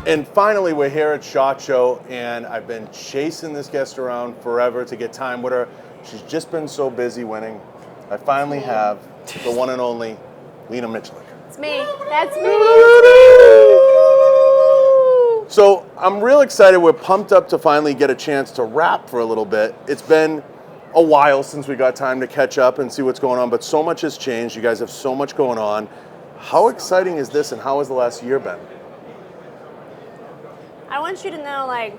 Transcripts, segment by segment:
And finally, we're here at SHOT Show, and I've been chasing this guest around forever to get time with her. She's just been so busy winning. I finally have the one and only Lena Miculek. It's me. That's me. So I'm real excited. We're pumped up to finally get a chance to rap for a little bit. It's been a while since we got time to catch up and see what's going on, but so much has changed. You guys have so much going on. How exciting is this, and how has the last year been? I want you to know, like,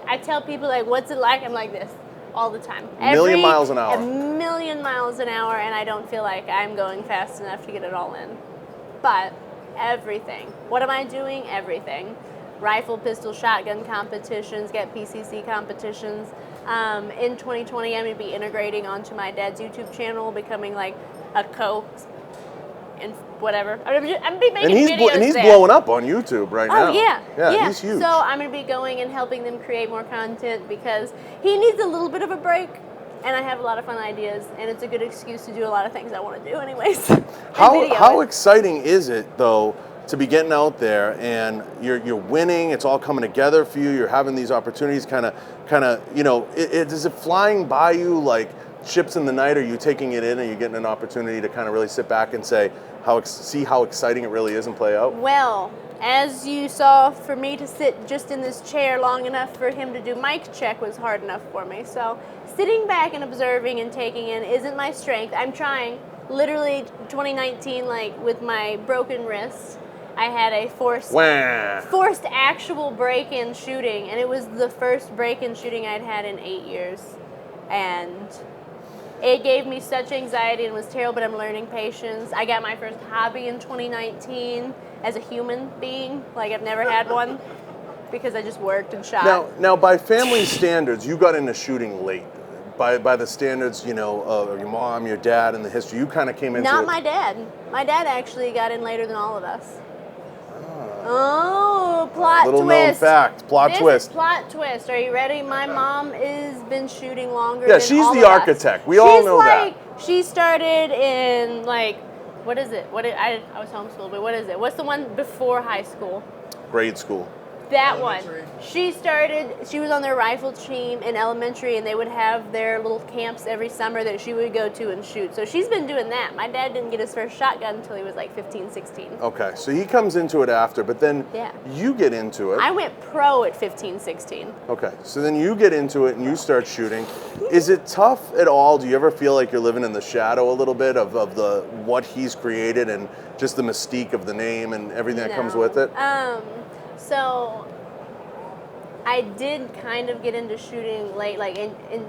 I tell people, like, what's it like? I'm like this all the time. A million miles an hour. A million miles an hour, and I don't feel like I'm going fast enough to get it all in. But everything. What am I doing? Everything. Rifle, pistol, shotgun competitions, get PCC competitions. In 2020, I'm going to be integrating onto my dad's YouTube channel, becoming like a and whatever. I'm gonna be making videos and he's there. blowing up on YouTube right now. Oh yeah, yeah, he's huge. So I'm gonna be going and helping them create more content because he needs a little bit of a break, and I have a lot of fun ideas, and it's a good excuse to do a lot of things I want to do anyways. How exciting is it though to be getting out there and you're winning? It's all coming together for you. You're having these opportunities, kind of, you know, is it flying by you like ships in the night? Are you taking it in and you're getting an opportunity to kind of really sit back and say, see how exciting it really is and play out? Well, as you saw, for me to sit just in this chair long enough for him to do mic check was hard enough for me. So sitting back and observing and taking in isn't my strength. I'm trying. Literally 2019, like with my broken wrist, I had a forced actual break-in shooting, and it was the first break-in shooting I'd had in 8 years. And it gave me such anxiety and was terrible, but I'm learning patience. I got my first hobby in 2019 as a human being. Like, I've never had one because I just worked and shot. Now by family standards, you got into shooting late. By the standards, you know, of your mom, your dad, and the history, you kind of came into it. Not my dad. My dad actually got in later than all of us. Oh, plot twist. Little known fact. Plot twist. Plot twist. Are you ready? My mom has been shooting longer Yeah, than she's all the of us. architect. We all know that. She started in, like, what is it? I was homeschooled, but what is it? What's the one before high school? Grade school. That one. She was on their rifle team in elementary, and they would have their little camps every summer that she would go to and shoot. So she's been doing that. My dad didn't get his first shotgun until he was like 15, 16. Okay, so he comes into it after, but then you get into it. I went pro at 15, 16. Okay, so then you get into it and you start shooting. Is it tough at all? Do you ever feel like you're living in the shadow a little bit of what he's created and just the mystique of the name and everything that comes with it? So I did kind of get into shooting late, like in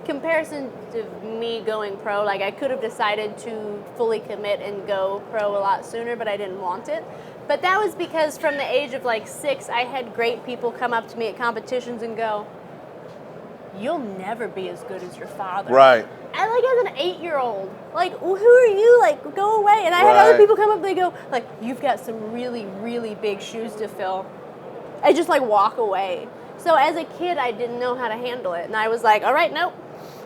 comparison to me going pro. Like, I could have decided to fully commit and go pro a lot sooner, but I didn't want it. But that was because from the age of like 6, I had great people come up to me at competitions and go, "You'll never be as good as your father." Right. I, like, as an 8-year-old, like, well, who are you? Like, go away. And I had other people come up and they go, like, "You've got some really, really big shoes to fill." I just, like, walk away. So as a kid, I didn't know how to handle it. And I was like, all right, nope.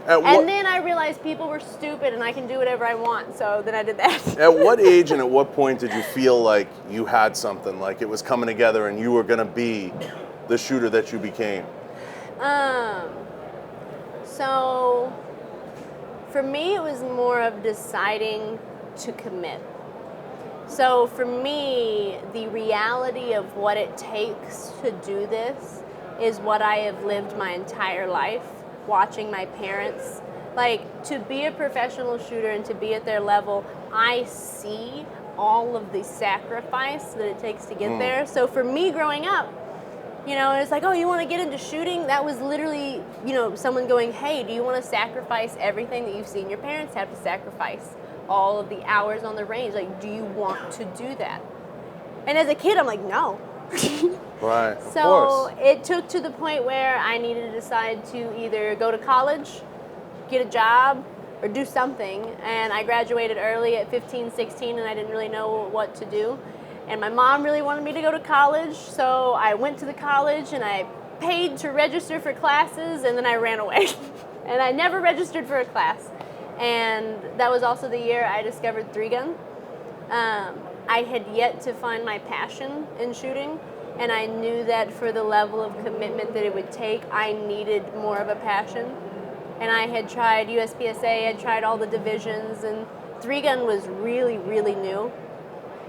And then I realized people were stupid and I can do whatever I want. So then I did that. At what age and at what point did you feel like you had something, like it was coming together and you were going to be the shooter that you became? So for me, it was more of deciding to commit. So for me, the reality of what it takes to do this is what I have lived my entire life, watching my parents. Like, to be a professional shooter and to be at their level, I see all of the sacrifice that it takes to get there. So for me growing up, you know, it's like, oh, you want to get into shooting? That was literally, you know, someone going, hey, do you want to sacrifice everything that you've seen your parents have to sacrifice? All of the hours on the range, like, do you want to do that? And as a kid, I'm like, no. Right, of course. So it took to the point where I needed to decide to either go to college, get a job, or do something. And I graduated early at 15, 16, and I didn't really know what to do. And my mom really wanted me to go to college, so I went to the college and I paid to register for classes, and then I ran away. And I never registered for a class. And that was also the year I discovered 3-gun. I had yet to find my passion in shooting, And I knew that for the level of commitment that it would take, I needed more of a passion. And I had tried USPSA, I had tried all the divisions, and 3-gun was really, really new.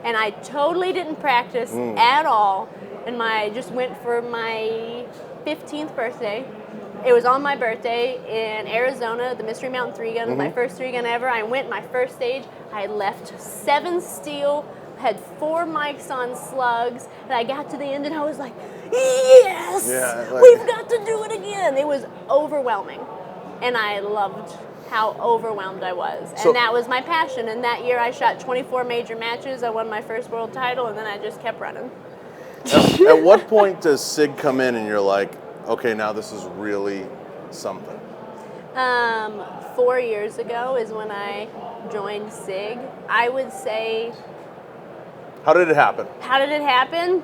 And I totally didn't practice at all. And I just went for my 15th birthday. It was on my birthday in Arizona, the Mystery Mountain 3-gun, my first 3-gun ever. I went my first stage. I left 7 steel, had 4 mics on slugs, and I got to the end and I was like, yes, we've got to do it again. It was overwhelming, and I loved how overwhelmed I was, and that was my passion. And that year I shot 24 major matches. I won my first world title, and then I just kept running. At what point does SIG come in and you're like, okay, now this is really something? 4 years ago is when I joined SIG. I would say... How did it happen? How did it happen?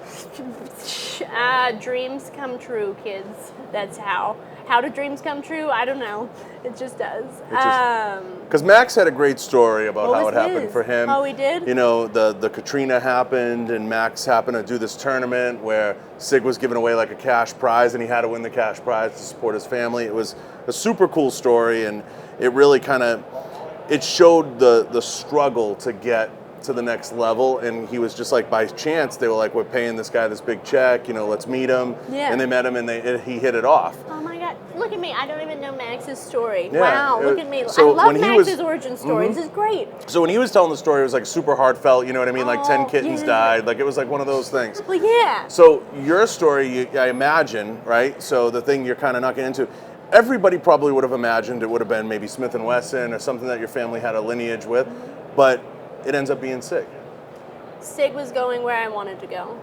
Dreams come true, kids. That's how. How do dreams come true? I don't know. It just does. Because Max had a great story about how it happened for him. Oh, he did? You know, the Katrina happened, and Max happened to do this tournament where SIG was giving away like a cash prize, and he had to win the cash prize to support his family. It was a super cool story, and it really kind of, it showed the struggle to get to the next level. And he was just like, by chance, they were like, we're paying this guy this big check, you know, let's meet him. Yeah. And they met him, and he hit it off. Oh my God, look at me. I don't even know Max's story. Yeah, wow, look at me. so I love when he Max's was- origin story. This is great. So when he was telling the story, it was like super heartfelt, you know what I mean? Like 10 kittens yeah. died. Like it was like one of those things. Well, yeah. So your story, I imagine, right? So the thing you're kind of knocking into, everybody probably would have imagined it would have been maybe Smith & Wesson or something that your family had a lineage with, but it ends up being SIG. SIG was going where I wanted to go.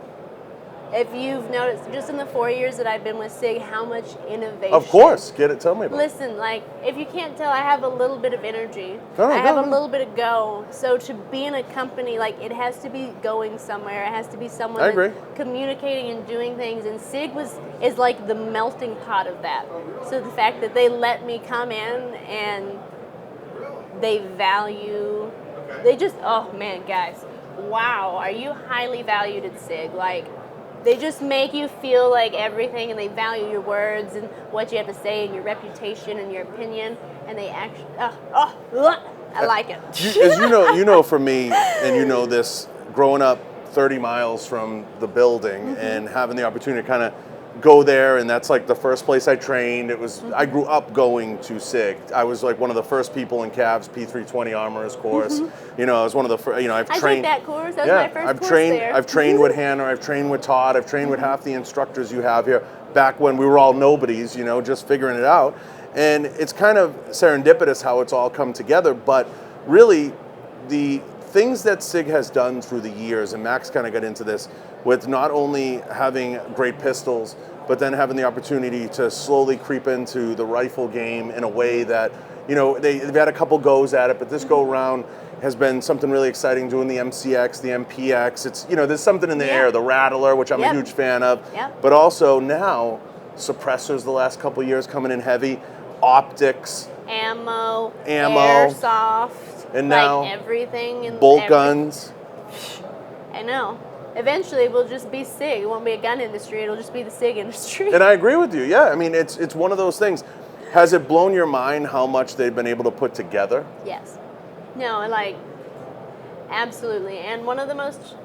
If you've noticed, just in the 4 years that I've been with SIG, how much innovation. Of course, tell me about it. Listen, like, if you can't tell, I have a little bit of energy. No, I have no, a no. little bit of go. So to be in a company, like, it has to be going somewhere. It has to be someone I agree. that's communicating and doing things. And SIG is like the melting pot of that. So the fact that they let me come in and they value, they just, oh man, guys, wow, are you highly valued at SIG? Like, they just make you feel like everything, and they value your words and what you have to say and your reputation and your opinion, and they actually, I like it. As you know for me, and you know this, growing up 30 miles from the building and having the opportunity to kind of go there, and that's like the first place I trained. It was I grew up going to SIG. I was like one of the first people in Cavs P320 Armorers course. You know, I was one of the first. You know, I've trained. I took that course. That was my first course there. I've trained with Hannah. I've trained with Todd. I've trained with half the instructors you have here. Back when we were all nobodies, you know, just figuring it out. And it's kind of serendipitous how it's all come together. But really, the things that SIG has done through the years, and Max kind of got into this, with not only having great pistols, but then having the opportunity to slowly creep into the rifle game in a way that, you know, they've had a couple goes at it, but this go round has been something really exciting, doing the MCX, the MPX. It's, you know, there's something in the air, the Rattler, which I'm a huge fan of, but also now suppressors the last couple years coming in heavy, optics, ammo, airsoft, and now like everything in bolt guns. I know. Eventually, it will just be SIG. It won't be a gun industry. It'll just be the SIG industry. And I agree with you. Yeah, I mean, it's one of those things. Has it blown your mind how much they've been able to put together? Yes. No, like, absolutely. And one of the most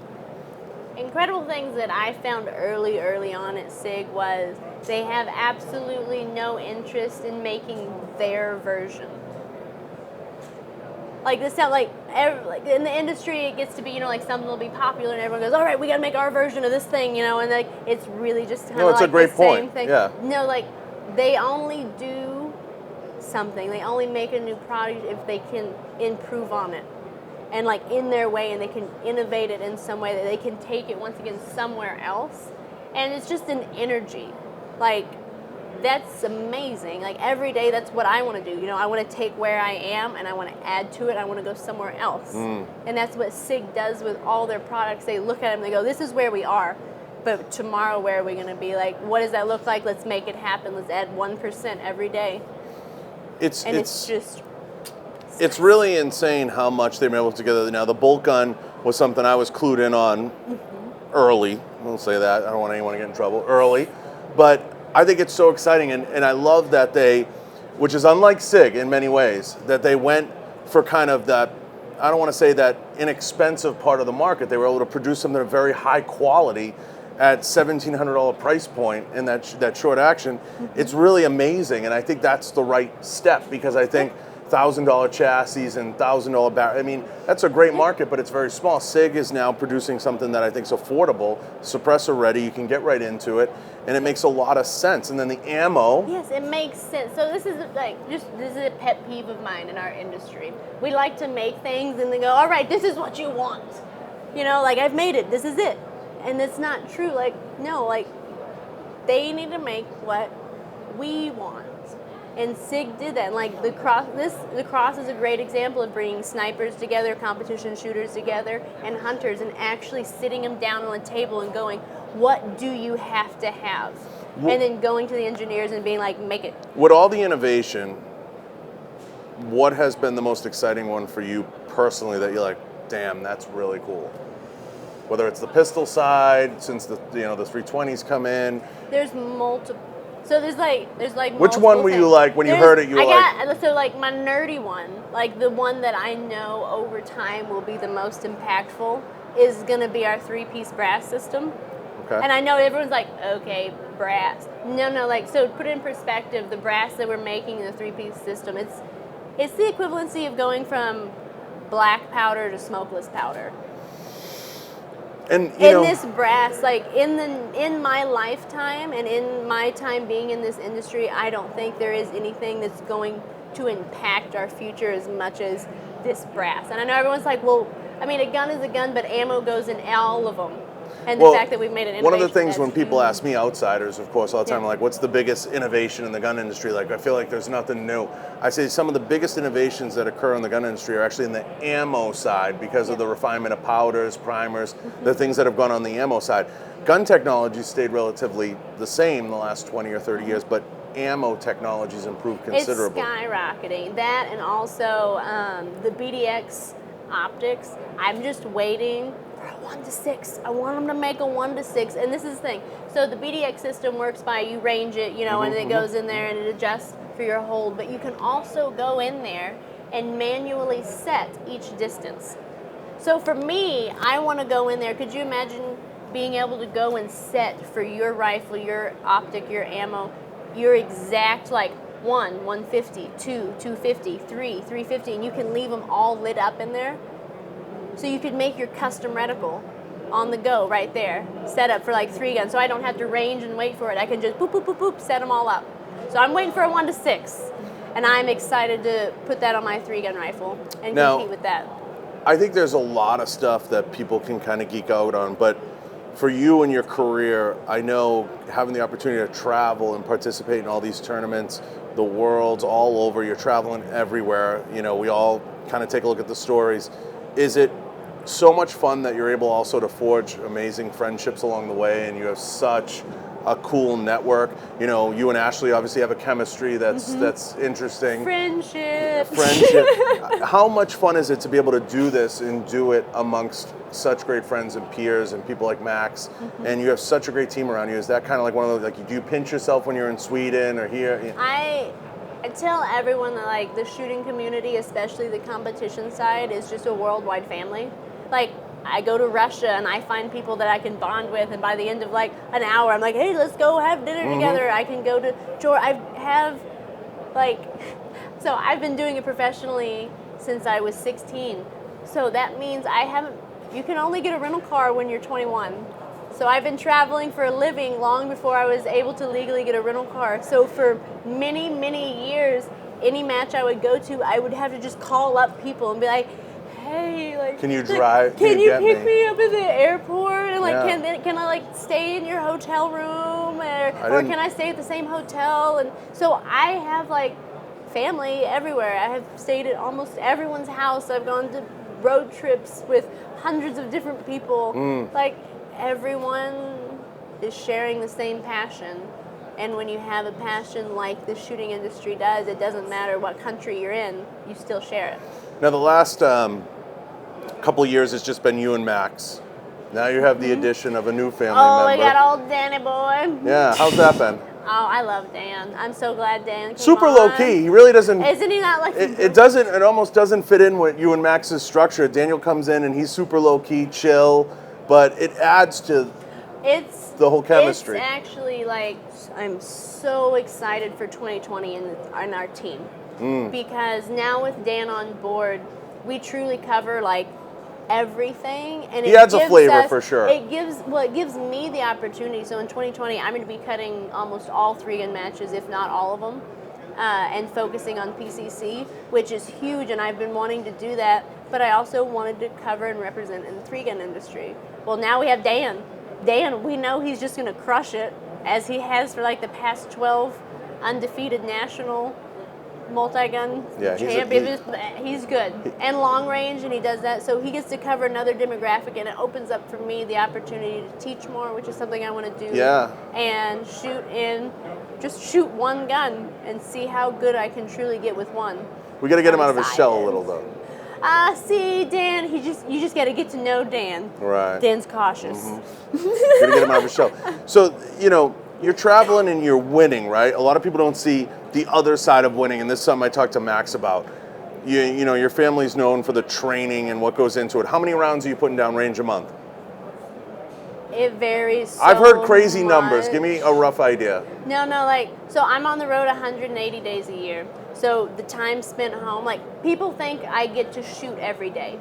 incredible things that I found early on at SIG was they have absolutely no interest in making their version. Like, this sound like in the industry, it gets to be, you know, like something will be popular and everyone goes, all right, we got to make our version of this thing, you know, and like it's really just kind of like the same thing. Yeah. No, like they only do something. They only make a new product if they can improve on it, and like in their way, and they can innovate it in some way that they can take it once again somewhere else, and it's just an energy, like. That's amazing. Like every day, that's what I want to do. You know, I want to take where I am and I want to add to it. I want to go somewhere else. And that's what SIG does with all their products. They look at them and they go, this is where we are. But tomorrow, where are we going to be? Like, what does that look like? Let's make it happen. Let's add 1% every day. It's really insane how much they've been able to together. Now, the bolt gun was something I was clued in on early. We'll say that. I don't want anyone to get in trouble. Early. But I think it's so exciting, and I love that they, which is unlike SIG in many ways, that they went for kind of that, I don't want to say that inexpensive part of the market. They were able to produce something of very high quality at $1,700 price point in that short action. It's really amazing, and I think that's the right step, because I think $1,000 chassis and $1,000 barrel, I mean, that's a great market, but it's very small. SIG is now producing something that I think is affordable, suppressor ready, you can get right into it, and it makes a lot of sense. And then the ammo. Yes, it makes sense. So this is a pet peeve of mine in our industry. We like to make things and then go, all right, this is what you want. You know, like, I've made it, this is it. And it's not true. Like, no, like, they need to make what we want. And SIG did that. And like the cross is a great example of bringing snipers together, competition shooters together, and hunters, and actually sitting them down on a table and going, what do you have to have? And then going to the engineers and being like, make it. With all the innovation, what has been the most exciting one for you personally that you're like, damn, that's really cool? Whether it's the pistol side, since the 320s come in. There's multiple. So there's like which one were you like when you heard it? So like my nerdy one, like the one that I know over time will be the most impactful, is gonna be our 3-piece brass system. Okay. And I know everyone's like, okay, brass. No, like, so to put it in perspective, the brass that we're making in the 3-piece system, it's the equivalency of going from black powder to smokeless powder. And this brass, like in my lifetime and in my time being in this industry, I don't think there is anything that's going to impact our future as much as this brass. And I know everyone's like, well, I mean, a gun is a gun, but ammo goes in all of them. And the fact that we've made an innovation. One of the things when people ask me, outsiders, of course, all the time, like, what's the biggest innovation in the gun industry? Like, I feel like there's nothing new. I say some of the biggest innovations that occur in the gun industry are actually in the ammo side because of the refinement of powders, primers, the things that have gone on the ammo side. Gun technology stayed relatively the same in the last 20 or 30 years, but ammo technology's improved considerably. It's skyrocketing. That, and also the Bdx Optics. I'm just waiting for a 1-to-6. I want them to make a 1-to-6, and this is the thing. So the Bdx system works by you range it, and it goes in there and it adjusts for your hold. But you can also go in there and manually set each distance. So for me, I want to go in there. Could you imagine being able to go and set for your rifle, your optic, your ammo, your exact 1, 150, 2, 250, 3, 350, and you can leave them all lit up in there. So you could make your custom reticle on the go right there, set up for 3 guns. So I don't have to range and wait for it. I can just boop, boop, boop, boop, set them all up. So I'm waiting for a 1-to-6, and I'm excited to put that on my 3-gun rifle and compete with that. I think there's a lot of stuff that people can kind of geek out on, but for you and your career, I know having the opportunity to travel and participate in all these tournaments, the world's all over, you're traveling everywhere, we all kind of take a look at the stories. Is it so much fun that you're able also to forge amazing friendships along the way, and you have such a cool network? You and Ashley obviously have a chemistry that's interesting. Friendship. How much fun is it to be able to do this and do it amongst such great friends and peers and people like Max, and you have such a great team around you? Is that kind of like one of those, do you pinch yourself when you're in Sweden or here? I tell everyone that the shooting community, especially the competition side, is just a worldwide family. I go to Russia and I find people that I can bond with, and by the end of an hour, I'm like, hey, let's go have dinner together. I can go to Georgia. So I've been doing it professionally since I was 16. So that means you can only get a rental car when you're 21. So I've been traveling for a living long before I was able to legally get a rental car. So for many, many years, any match I would go to, I would have to just call up people and be like, hey, can you drive? Can you pick me up at the airport? And can I stay in your hotel room, or can I stay at the same hotel? And so I have family everywhere. I have stayed at almost everyone's house. I've gone to road trips with hundreds of different people. Everyone is sharing the same passion. And when you have a passion like the shooting industry does, it doesn't matter what country you're in, you still share it. Now the last couple of years, it's just been you and Max. Now you have the addition of a new family Oh, member. we got old Danny boy. Yeah, how's that been? Oh, I love Dan. I'm so glad Dan came Super on. low key. He really doesn't. Isn't he not like? It almost doesn't fit in with you and Max's structure. Daniel comes in and he's super low key, chill, but it adds to the whole chemistry. It's actually like, I'm so excited for 2020 in our team because now with Dan on board, we truly cover like everything, and he adds a flavor for sure. It gives me the opportunity. So in 2020, I'm going to be cutting almost all 3-gun matches, if not all of them, and focusing on PCC, which is huge. And I've been wanting to do that, but I also wanted to cover and represent in the 3-gun industry. Well, now we have Dan. Dan, we know he's just going to crush it, as he has for like the past 12 undefeated national multi-gun champion. He's good. And long range, and he does that. So he gets to cover another demographic, and it opens up for me the opportunity to teach more, which is something I want to do. Yeah. And just shoot one gun and see how good I can truly get with one. We got to get him out of his shell a little, though. See, Dan, you just got to get to know Dan. Right. Dan's cautious. Mm-hmm. Got to get him out of his shell. So, you're traveling and you're winning, right? A lot of people don't see the other side of winning, and this is something I talked to Max about. Your family's known for the training and what goes into it. How many rounds are you putting down range a month? It varies so I've heard crazy much. numbers. Give me a rough idea. So I'm on the road 180 days a year. So the time spent home, people think I get to shoot every day.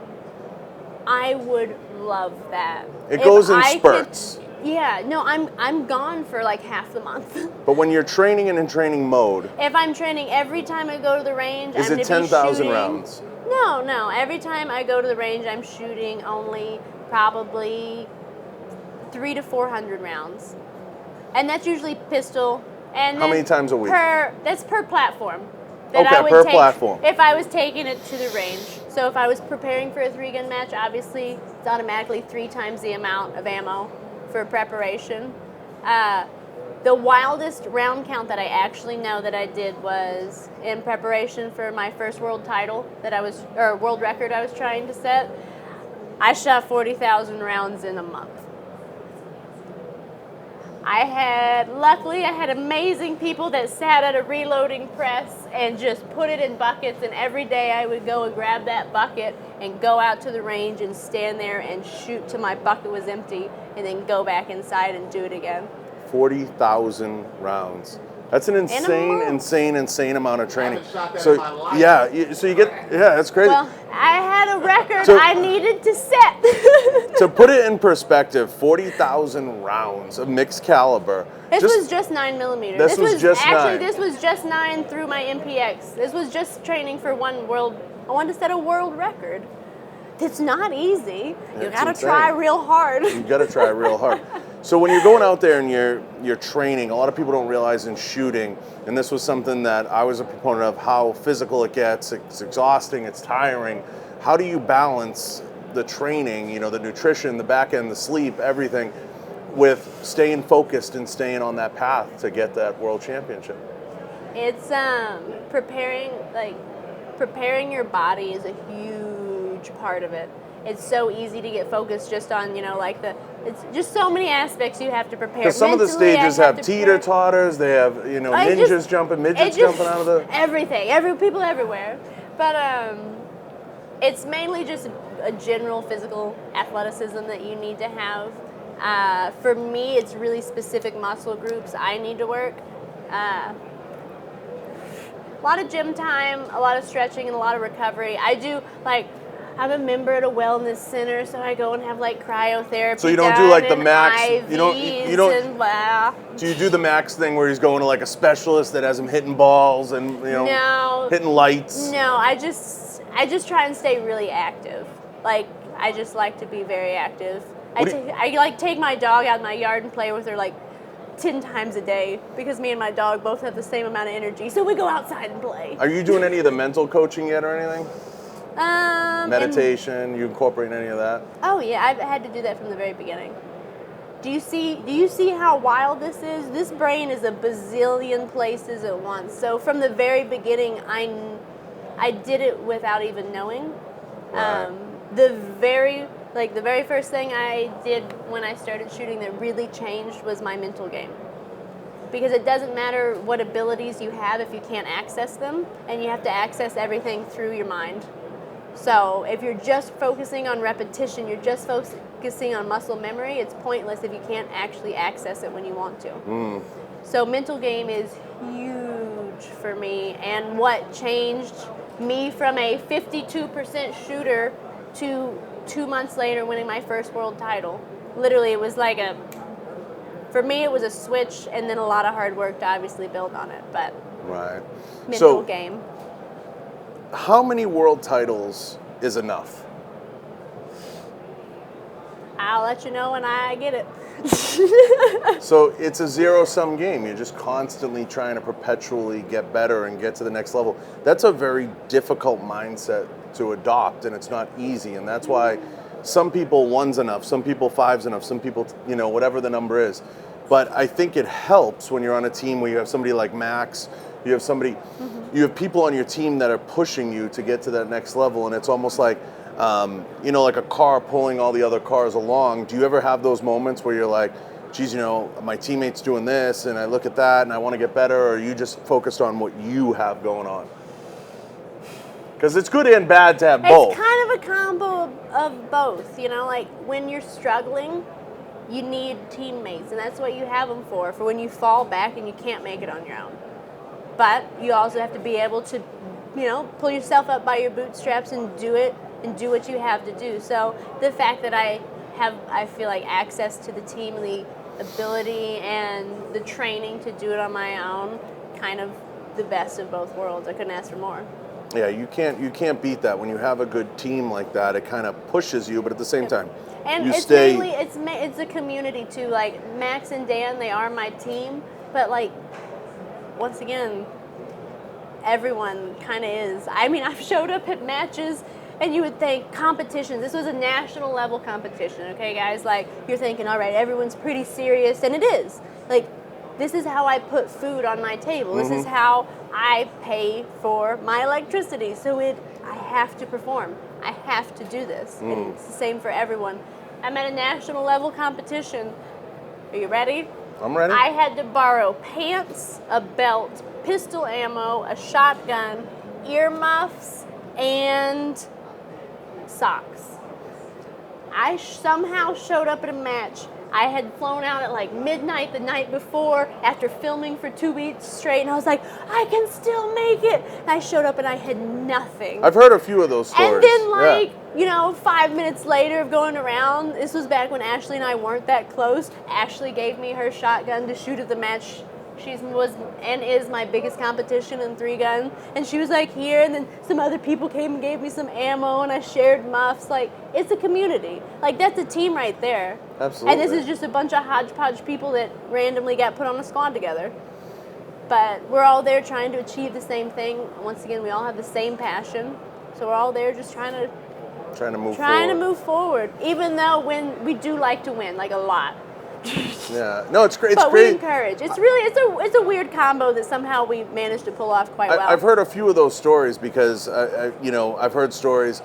I would love that. It goes in spurts. I'm gone for like half the month. But when you're training and in training mode, if I'm training every time I go to the range, is I'm it 10,000 rounds? No. Every time I go to the range, I'm shooting only probably 300 to 400 rounds, and that's usually pistol. And how many times a week? That's per platform. Platform. If I was taking it to the range. So if I was preparing for a 3-gun match, obviously it's automatically 3 times the amount of ammo for preparation. The wildest round count that I actually know that I did was in preparation for my first world title world record I was trying to set. I shot 40,000 rounds in a month. Luckily I had amazing people that sat at a reloading press and just put it in buckets, and every day I would go and grab that bucket and go out to the range and stand there and shoot till my bucket was empty, and then go back inside and do it again. 40,000 rounds. That's an insane amount of training. So that's crazy. Well, I had a record I needed to set. To put it in perspective, 40,000 rounds of mixed caliber. This was just 9mm. This was just 9. This was just 9 through my MPX. This was just training for I wanted to set a world record. It's not easy. You gotta try real hard. You gotta try real hard. So when you're going out there and you're training, a lot of people don't realize in shooting, and this was something that I was a proponent of, how physical it gets. It's exhausting, it's tiring. How do you balance the training, the nutrition, the back end, the sleep, everything, with staying focused and staying on that path to get that world championship? It's preparing your body is a huge part of it. It's so easy to get focused just on, it's just so many aspects you have to prepare. Because some of the stages have teeter-totters, they have, ninjas jumping, midgets jumping out of the... Everything, people everywhere. But it's mainly just a general physical athleticism that you need to have. For me, it's really specific muscle groups I need to work. A lot of gym time, a lot of stretching, and a lot of recovery. I'm a member at a wellness center, so I go and have cryotherapy. So you don't do the max. IVs you don't. blah. Do you do the max thing where he's going to a specialist that has him hitting balls and hitting lights? No, I just try and stay really active. I just like to be very active. I take my dog out in my yard and play with her 10 times a day, because me and my dog both have the same amount of energy, so we go outside and play. Are you doing any of the mental coaching yet or anything? Meditation, you incorporate any of that? Oh yeah, I've had to do that from the very beginning. Do you see how wild this is? This brain is a bazillion places at once. So from the very beginning, I did it without even knowing. Right. The very Like the very first thing I did when I started shooting that really changed was my mental game. Because it doesn't matter what abilities you have if you can't access them, and you have to access everything through your mind. So if you're just focusing on repetition, you're just focusing on muscle memory, it's pointless if you can't actually access it when you want to. So mental game is huge for me, and what changed me from a 52% shooter to 2 months later winning my first world title. Literally, it was like for me it was a switch, and then a lot of hard work to obviously build on it, but Right. mental game. How many world titles is enough? I'll let you know when I get it. So it's a zero-sum game. You're just constantly trying to perpetually get better and get to the next level. That's a very difficult mindset to adopt, and it's not easy. And that's why some people one's enough, some people five's enough, some people, whatever the number is. But I think it helps when you're on a team where you have somebody like Max, you have people on your team that are pushing you to get to that next level, and it's almost like, like a car pulling all the other cars along. Do you ever have those moments where you're like, geez, my teammate's doing this, and I look at that, and I want to get better, or are you just focused on what you have going on? Because it's good and bad to have both. It's kind of a combo of both, like when you're struggling, you need teammates, and that's what you have them for when you fall back and you can't make it on your own. But you also have to be able to, pull yourself up by your bootstraps and do it and do what you have to do. So the fact that I feel like access to the team and the ability and the training to do it on my own, kind of the best of both worlds. I couldn't ask for more. Yeah, you can't beat that. When you have a good team like that, it kind of pushes you, but at the same time, and you it's stay. mainly it's a community too. Like Max and Dan, they are my team, but like once again, everyone kind of is. I mean, I've showed up at matches, and you would think competitions. This was a national level competition, okay, guys? Like you're thinking, all right, everyone's pretty serious, and it is. Like this is how I put food on my table. This is how I pay for my electricity. So I have to perform. I have to do this. And it's the same for everyone. I'm at a national level competition. Are you ready? I'm ready. I had to borrow pants, a belt, pistol ammo, a shotgun, earmuffs, and socks. I somehow showed up at a match. I had flown out at like midnight the night before after filming for 2 weeks straight, and I was like, I can still make it. And I showed up and I had nothing. I've heard a few of those stories. And then 5 minutes later of going around, this was back when Ashley and I weren't that close. Ashley gave me her shotgun to shoot at the match. She was and is my biggest competition in 3-gun. And she was like, here, and then some other people came and gave me some ammo, and I shared muffs. Like, it's a community. Like, that's a team right there. Absolutely. And this is just a bunch of hodgepodge people that randomly got put on a squad together. But we're all there trying to achieve the same thing. Once again, we all have the same passion. So we're all there just trying to move forward. Even though we do like to win, like a lot. Yeah, no, it's great. But we encourage. It's a weird combo that somehow we managed to pull off quite well. I've heard a few of those stories because I've heard stories.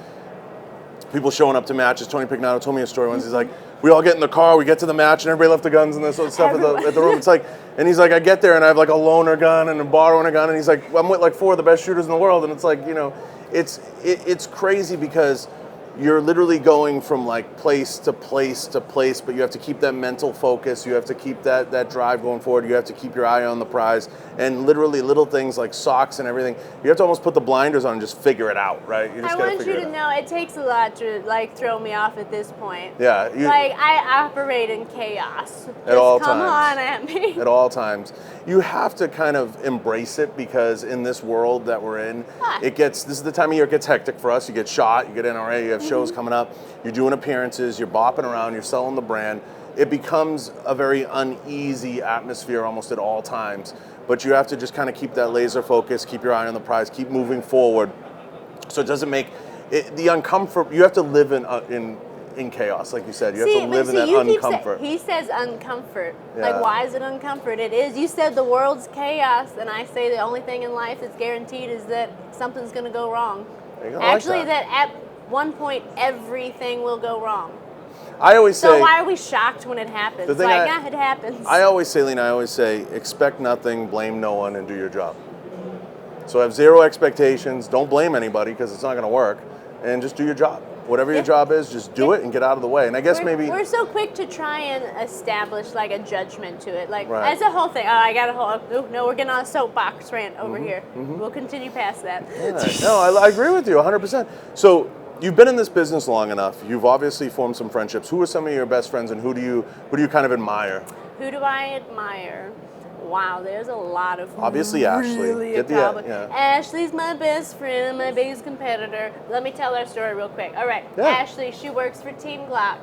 People showing up to matches. Tony Pignato told me a story once. He's like, we all get in the car, we get to the match, and everybody left the guns and this stuff at the room. It's like, and he's like, I get there and I have like a loaner gun and a borrowing a gun, and he's like, I'm with like 4 of the best shooters in the world, and it's like, it's crazy because you're literally going from like place to place to place, but you have to keep that mental focus. You have to keep that drive going forward. You have to keep your eye on the prize, and literally little things like socks and everything. You have to almost put the blinders on and just figure it out, right? I want you to know it takes a lot to like throw me off at this point. Yeah. I operate in chaos. At all times. Come on at me. At all times. You have to kind of embrace it because in this world that we're in, this is the time of year it gets hectic for us. You get shot, you get NRA, you have shows coming up, you're doing appearances, you're bopping around, you're selling the brand. It becomes a very uneasy atmosphere almost at all times. But you have to just kind of keep that laser focus, keep your eye on the prize, keep moving forward. So it doesn't make the uncomfort. You have to live in chaos, like you said. You have to live in that uncomfort. He says uncomfort. Yeah. Like, why is it uncomfort? It is. You said the world's chaos, and I say the only thing in life that's guaranteed is that something's going to go wrong. Actually, that at one point everything will go wrong. I always say. So why are we shocked when it happens? The thing Like, it happens. I always say, Lena, I always say, expect nothing, blame no one, and do your job. So have zero expectations. Don't blame anybody because it's not going to work, and just do your job. Whatever your job is, just do it and get out of the way. And I guess we're so quick to try and establish like a judgment to it, like Right. as a whole thing. Oh, I got a whole. Oh, no, we're getting on a soapbox rant over here. We'll continue past that. Yeah. No, I agree with you 100%. So you've been in this business long enough. You've obviously formed some friendships. Who are some of your best friends, and who do you kind of admire? Who do I admire? Wow, there's a lot of Obviously, Ashley. Ashley's my best friend and my biggest competitor. Let me tell our story real quick. All right, Yeah. Ashley, she works for Team Glock.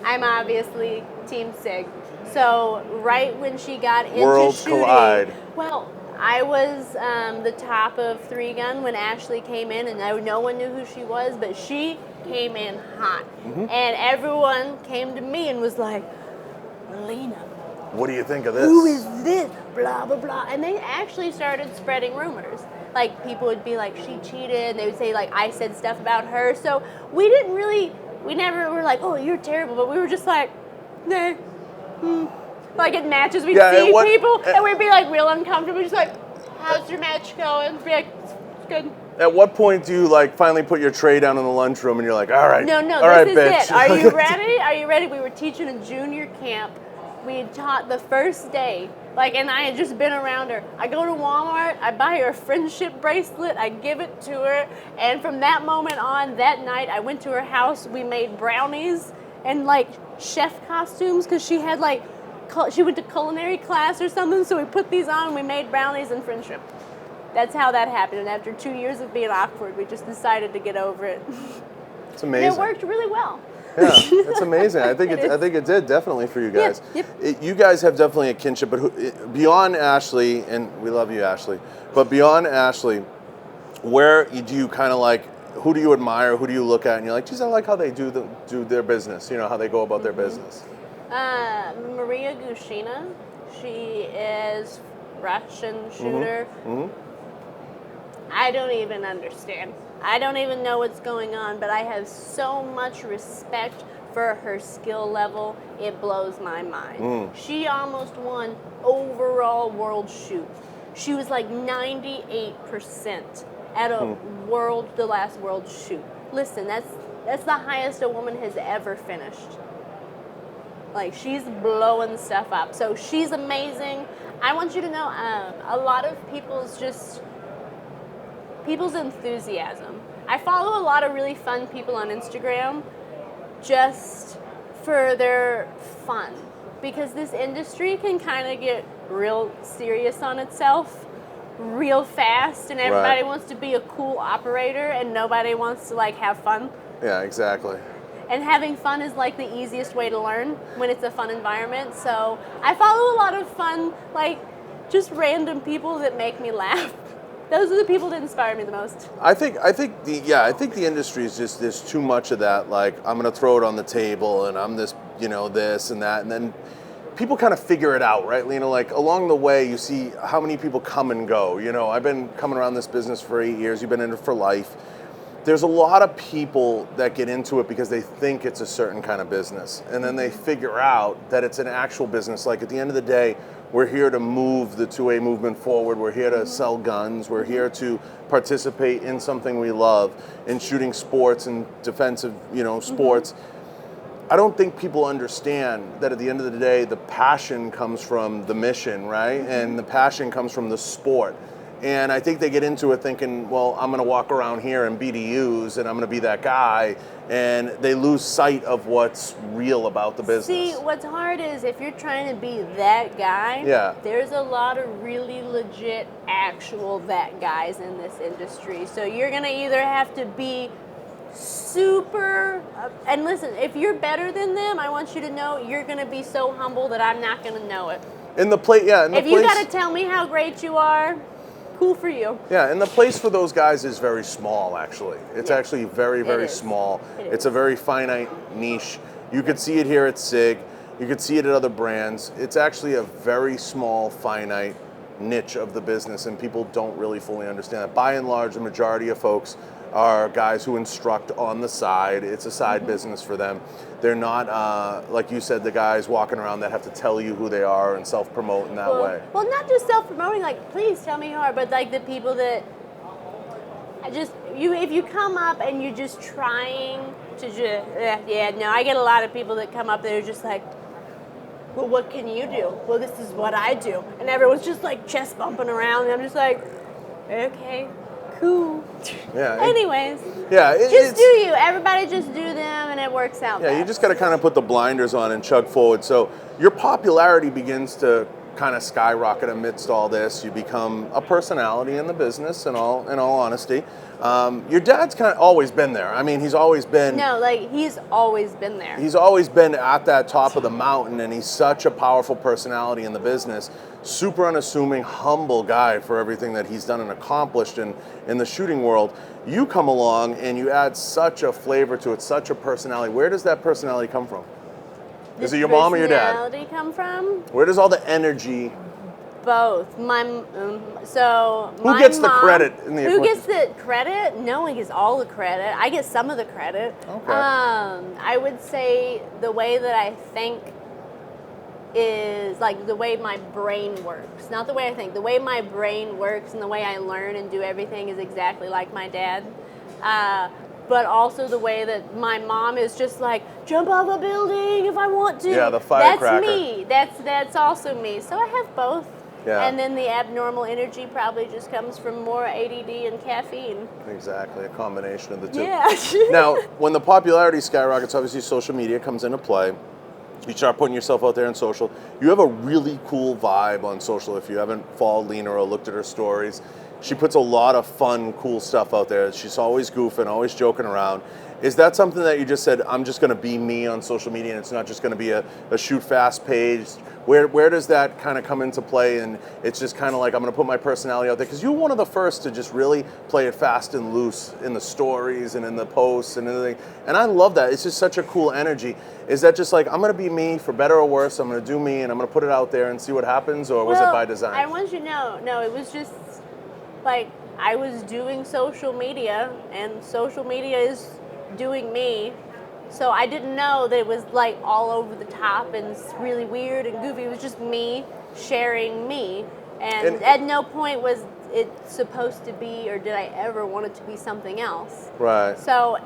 I'm obviously Team Sig. So right when she got into Worlds shooting, collide. well, I was the top of 3-gun when Ashley came in, and no one knew who she was, but she came in hot, and everyone came to me and was like, Lena, What do you think of this? who is this? Blah, blah, blah. And they actually started spreading rumors. Like, people would be like, she cheated. And they would say, like, I said stuff about her. So we never were like, oh, you're terrible. But we were just like, nah. Like, at matches, we'd see people, and we'd be like real uncomfortable. Just like, how's your match going? Be like, it's good. At what point do you like finally put your tray down in the lunchroom and you're like, all right, No, all right, this bitch. is it. Are you ready? Are you ready? We were teaching a junior camp. We had taught the first day, like, and I had just been around her. I go to Walmart, I buy her a friendship bracelet, I give it to her, and from that moment on, that night, I went to her house, we made brownies and, like, chef costumes, because she had, like, she went to culinary class or something, so we put these on and we made brownies and friendship. That's how that happened, and after 2 years of being awkward, we just decided to get over it. It's amazing. And it worked really well. Yeah, it's amazing. I think it did definitely for you guys. Yep. You guys have definitely a kinship, but beyond Ashley, and we love you, Ashley. But beyond Ashley, where do you kind of like? Who do you admire? Who do you look at and you're like, geez, I like how they do their business. You know how they go about their business. Maria Gushina, she is Russian shooter. I don't even understand. I don't even know what's going on, but I have so much respect for her skill level. It blows my mind. She almost won overall world shoot. She was like 98% at the last world shoot. Listen, that's the highest a woman has ever finished. Like, she's blowing stuff up. So she's amazing. I want you to know, a lot of people's enthusiasm. I follow a lot of really fun people on Instagram just for their fun, because this industry can kind of get real serious on itself real fast, and everybody wants to be a cool operator and nobody wants to like have fun. Yeah, exactly. And having fun is like the easiest way to learn when it's a fun environment. So I follow a lot of fun, like just random people that make me laugh. Those are the people that inspire me the most. I think the industry is just, there's too much of that. Like, I'm gonna throw it on the table, and I'm this, this and that, and then people kind of figure it out, right, Lena? Like, along the way, you see how many people come and go. I've been coming around this business for 8 years. You've been in it for life. There's a lot of people that get into it because they think it's a certain kind of business, and then they figure out that it's an actual business. Like, at the end of the day, we're here to move the 2A movement forward. We're here to sell guns. We're here to participate in something we love, in shooting sports and defensive, sports. I don't think people understand that at the end of the day, the passion comes from the mission, right? And the passion comes from the sport. And I think they get into it thinking, well, I'm going to walk around here in BDUs and I'm going to be that guy. And they lose sight of what's real about the business. See, what's hard is if you're trying to be that guy, there's a lot of really legit, actual that guys in this industry. So you're going to either have to be super, and listen, if you're better than them, I want you to know you're going to be so humble that I'm not going to know it. If you got to tell me how great you are, cool for you. Yeah, and the place for those guys is very small, actually. It's actually very, very small. It's a very finite niche. You could see it here at SIG. You could see it at other brands. It's actually a very small, finite niche of the business, and people don't really fully understand that. By and large, the majority of folks are guys who instruct on the side. It's a side business for them. They're not, like you said, the guys walking around that have to tell you who they are and self-promote in that way. Well, not just self-promoting, like, please tell me who you are, but like the people that if you come up and you're just trying to I get a lot of people that come up that are just like, well, what can you do? Well, this is what I do. And everyone's just like chest bumping around, and I'm just like, okay, cool. Yeah. Anyways. Yeah. Just do you. Everybody just do them, and it works out. Yeah, best. you just got to kind of put the blinders on and chug forward. So your popularity begins to kind of skyrocket amidst all this. You become a personality in the business, in all honesty. Your dad's kind of always been there. I mean, he's always been... No, like, he's always been there. He's always been at that top of the mountain, and he's such a powerful personality in the business. Super unassuming, humble guy for everything that he's done and accomplished in the shooting world. You come along and you add such a flavor to it, such a personality. Where does that personality come from? Is it your mom or your dad? Personality come from? Where does all the energy... Both. Who gets the credit in the Who gets the credit? No one gets all the credit. I get some of the credit. Okay. I would say the way that I think is like the way my brain works. Not the way I think. The way my brain works and the way I learn and do everything is exactly like my dad. But also the way that my mom is just like, jump off a building if I want to. Yeah, the firecracker. That's me. That's also me. So I have both. Yeah. And then the abnormal energy probably just comes from more ADD and caffeine. Exactly, a combination of the two. Yeah. Now, when the popularity skyrockets, obviously social media comes into play. You start putting yourself out there on social. You have a really cool vibe on social. If you haven't followed Lena or looked at her stories, she puts a lot of fun, cool stuff out there. She's always goofing, always joking around. Is that something that you just said, I'm just going to be me on social media and it's not just going to be a shoot fast page? Where does that kind of come into play? And it's just kind of like, I'm going to put my personality out there. Because you're one of the first to just really play it fast and loose in the stories and in the posts and everything. And I love that. It's just such a cool energy. Is that just like, I'm going to be me for better or worse, I'm going to do me and I'm going to put it out there and see what happens? Or was it by design? I want you to know, no, it was just like I was doing social media and social media is doing me. So I didn't know that it was like all over the top and really weird and goofy. It was just me sharing me. And at no point was it supposed to be, or did I ever want it to be something else. Right. So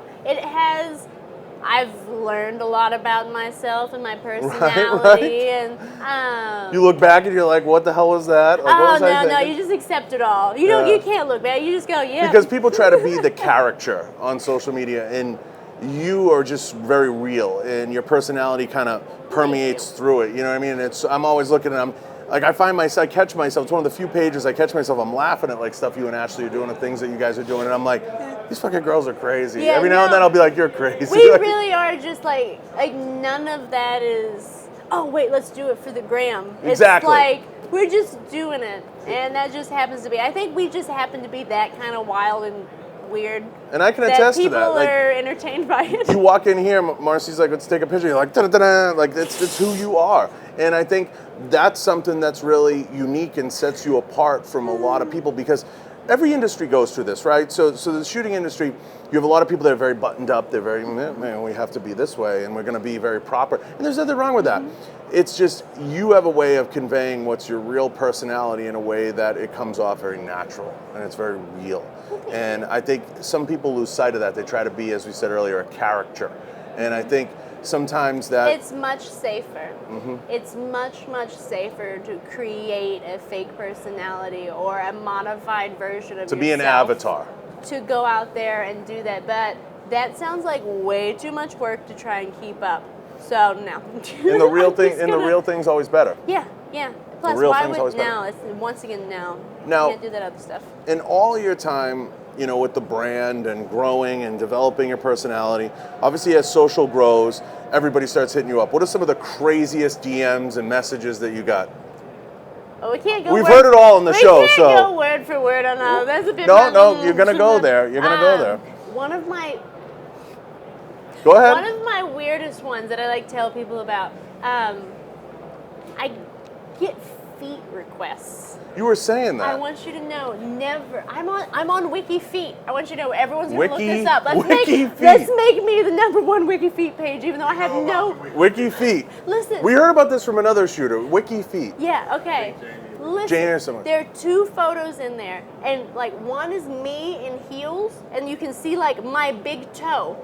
I've learned a lot about myself and my personality. Right. And you look back and you're like, what the hell was that? Like, what was I thinking? No, you just accept it all. You can't look back. You just go, yeah. Because people try to be the character on social media, and you are just very real, and your personality kind of permeates through it. You know what I mean? I'm always looking at them. Like I catch myself. It's one of the few pages I catch myself. I'm laughing at like stuff you and Ashley are doing and things that you guys are doing, and I'm like, these fucking girls are crazy. Yeah, Every now and then I'll be like, you're crazy. We really are just like none of that is. Oh wait, let's do it for the gram. Exactly. It's like we're just doing it, and that just happens to be. I think we just happen to be that kind of wild and weird. And I can attest to that. People are entertained by it. You walk in here, Marcy's like, let's take a picture. You're like, da-da-da-da. Like it's who you are. And I think that's something that's really unique and sets you apart from a lot of people, because every industry goes through this, right? So the shooting industry, you have a lot of people that are very buttoned up. They're very, man, we have to be this way, and we're going to be very proper. And there's nothing wrong with that. It's just you have a way of conveying what's your real personality in a way that it comes off very natural and it's very real. And I think some people lose sight of that. They try to be, as we said earlier, a character. And I think sometimes that... It's much safer. It's much, much safer to create a fake personality or a modified version of yourself. To be an avatar. To go out there and do that. But that sounds like way too much work to try and keep up. So, no. And the real thing's always better. Yeah. Plus, why would now? Once again, no. You can't do that other stuff. In all your time, with the brand and growing and developing your personality, obviously as social grows, everybody starts hitting you up. What are some of the craziest DMs and messages that you got? Oh, we can't go. We've heard it all on the show, We can't go word for word on that. That's a bit. No, you're gonna go there. You're gonna go there. One of my. Go ahead. One of my weirdest ones that I like to tell people about. I get feet requests. You were saying that. I want you to know, never. I'm on Wiki Feet. I want you to know, everyone's gonna look this up. Let's make me the #1 Wiki Feet page, even though I have no. Wiki Feet. Listen. We heard about this from another shooter. Wiki Feet. Yeah. Okay. Listen. Jane or someone. There are 2 photos in there, and like one is me in heels, and you can see like my big toe.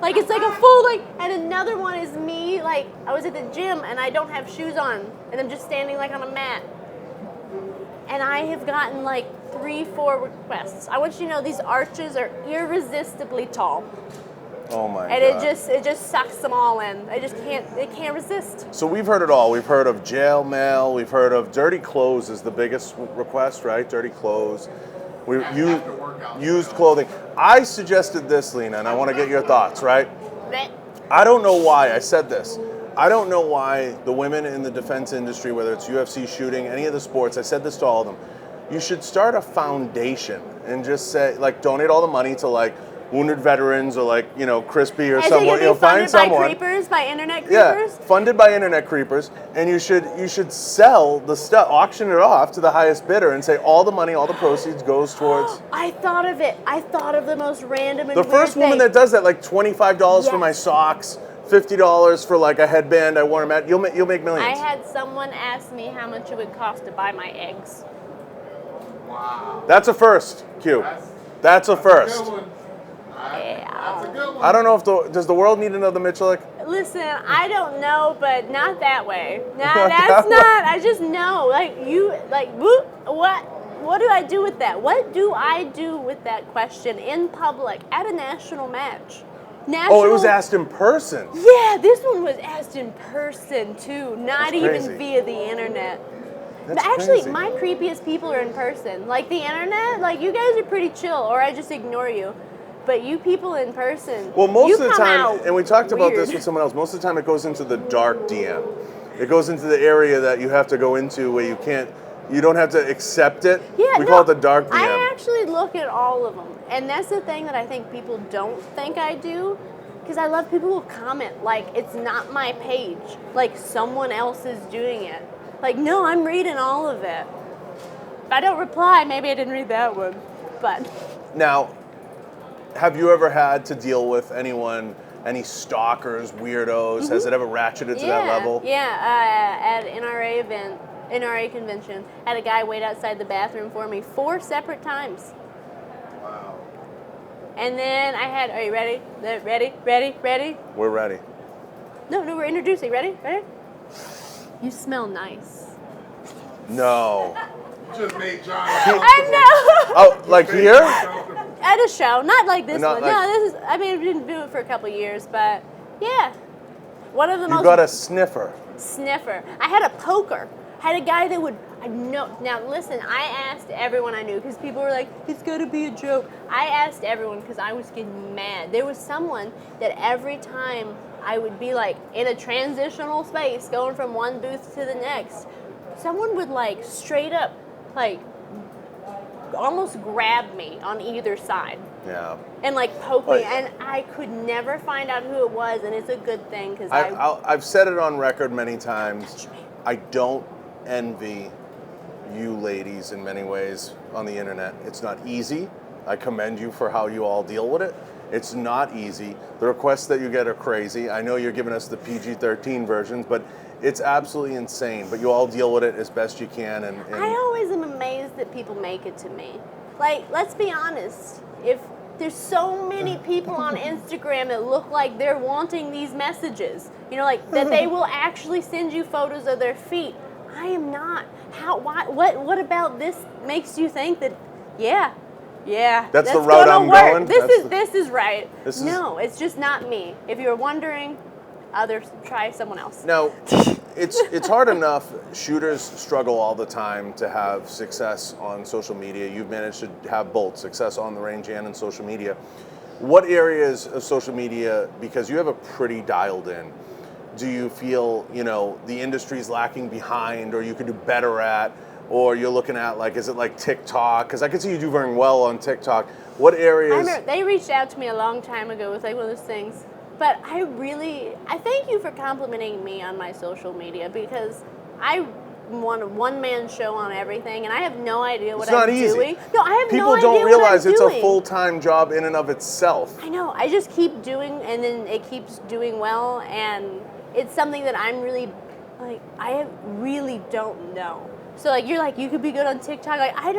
Like it's like a full like, and another one is me like I was at the gym and I don't have shoes on, and I'm just standing like on a mat. And I have gotten like 3-4 requests. I want you to know these arches are irresistibly tall. Oh my god. And it just sucks them all in. They can't resist. So we've heard it all. We've heard of jail mail. We've heard of dirty clothes is the biggest request, right? Dirty clothes. We used clothing. I suggested this, Lena, and I want to get your thoughts, right? I don't know why I said this. I don't know why the women in the defense industry, whether it's UFC, shooting, any of the sports, I said this to all of them, you should start a foundation and just say, like, donate all the money to, like, wounded veterans or, like, you know, Crispy or someone. You know, find someone. Funded by creepers, by internet creepers? Yeah, funded by internet creepers. And you should sell the stuff, auction it off to the highest bidder and say all the money, all the proceeds goes towards... I thought of it. I thought of the most random and the first woman that does that, like $25 for my socks, $50 for like a headband I wore them at. You'll make millions. I had someone ask me how much it would cost to buy my eggs. Wow. That's a first, Q. That's a first. That's a good one. Yeah. That's a good one. I don't know if does the world need another Miculek? Listen, I don't know, but not that way. Nah, that's not. I just know. Like what do I do with that? What do I do with that question in public at a national match? Oh, it was asked in person. Yeah, this one was asked in person too, not even via the internet. That's actually, crazy. my creepiest people are in person. Like the internet, like you guys are pretty chill, or I just ignore you. But you people in person, well, most of the come time, out and we talked about weird. this with someone else, most of the time it goes into the dark DM. It goes into the area that you have to go into where you don't have to accept it. Yeah, we call it the dark DM. I actually look at all of them. And that's the thing that I think people don't think I do. Because I love people who comment like it's not my page. Like someone else is doing it. Like, no, I'm reading all of it. If I don't reply, maybe I didn't read that one. But now, have you ever had to deal with any stalkers, weirdos? Mm-hmm. Has it ever ratcheted to that level? Yeah, at an NRA convention, had a guy wait outside the bathroom for me 4 separate times. Wow. And then I had, are you ready? Ready? We're ready. No, we're introducing. Ready? You smell nice. No. Just made John. I know. Oh, like here? At a show, not like this one. Like, no, this is. I mean, I didn't do it for a couple years, but yeah, one of the most. You got a sniffer. I had a poker. I had a guy that would. I know. Now listen, I asked everyone I knew because people were like, "It's got to be a joke." I asked everyone because I was getting mad. There was someone that every time I would be like in a transitional space, going from one booth to the next, someone would like straight up, like, almost grab me on either side. Yeah. And like poke me, and I could never find out who it was, and it's a good thing because I've said it on record many times. I don't envy you ladies in many ways on the internet. It's not easy. I commend you for how you all deal with it. It's not easy. The requests that you get are crazy. I know you're giving us the PG-13 versions, but it's absolutely insane. But you all deal with it as best you can. And I always am amazed that people make it to me. Like, let's be honest. If there's so many people on Instagram that look like they're wanting these messages, you know, like that they will actually send you photos of their feet. I am not. How? Why? What about this makes you think that? Yeah. That's the route I'm going. This is right. No, it's just not me. If you're wondering, try someone else. Now, it's hard enough. Shooters struggle all the time to have success on social media. You've managed to have both success on the range and in social media. What areas of social media, because you have a pretty dialed in, do you feel, the industry's lacking behind, or you could do better at, or you're looking at, like, is it like TikTok? Because I can see you do very well on TikTok. What areas? I remember they reached out to me a long time ago with like one of those things. But I thank you for complimenting me on my social media, because I one-man show on everything, and I have no idea what It's not I'm easy. doing. No, I have People no idea don't realize what I'm it's doing. a full-time job in and of itself. I know. I just keep doing, and then it keeps doing well, and it's something that I'm really, like, I really don't know. So, like, you're like, you could be good on TikTok. Like, I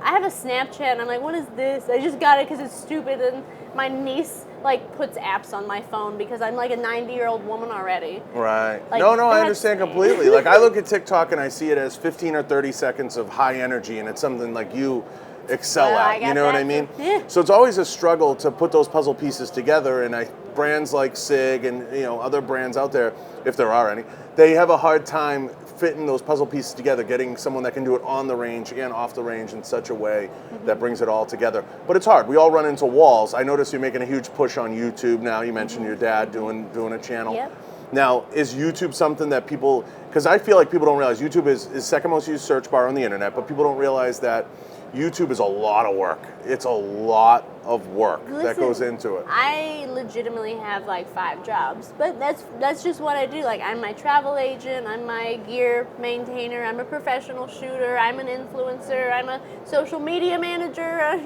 have a Snapchat, and I'm like, what is this? I just got it because it's stupid, and my niece, like, puts apps on my phone because I'm, like, a 90-year-old woman already. Right. Like, No, I that's- understand completely. Like, I look at TikTok and I see it as 15 or 30 seconds of high energy, and it's something like you excel Well, I at. got You know what that I mean? too. Yeah. So it's always a struggle to put those puzzle pieces together, and brands like SIG and other brands out there, if there are any, they have a hard time fitting those puzzle pieces together, getting someone that can do it on the range and off the range in such a way that brings it all together. But it's hard. We all run into walls. I notice you're making a huge push on YouTube now. You mentioned your dad doing a channel. Yep. Now, is YouTube something that people, because I feel like people don't realize YouTube is second most used search bar on the internet, but people don't realize that YouTube is a lot of work. It's a lot of work that goes into it. I legitimately have like 5 jobs, but that's just what I do. Like, I'm my travel agent, I'm my gear maintainer, I'm a professional shooter, I'm an influencer, I'm a social media manager.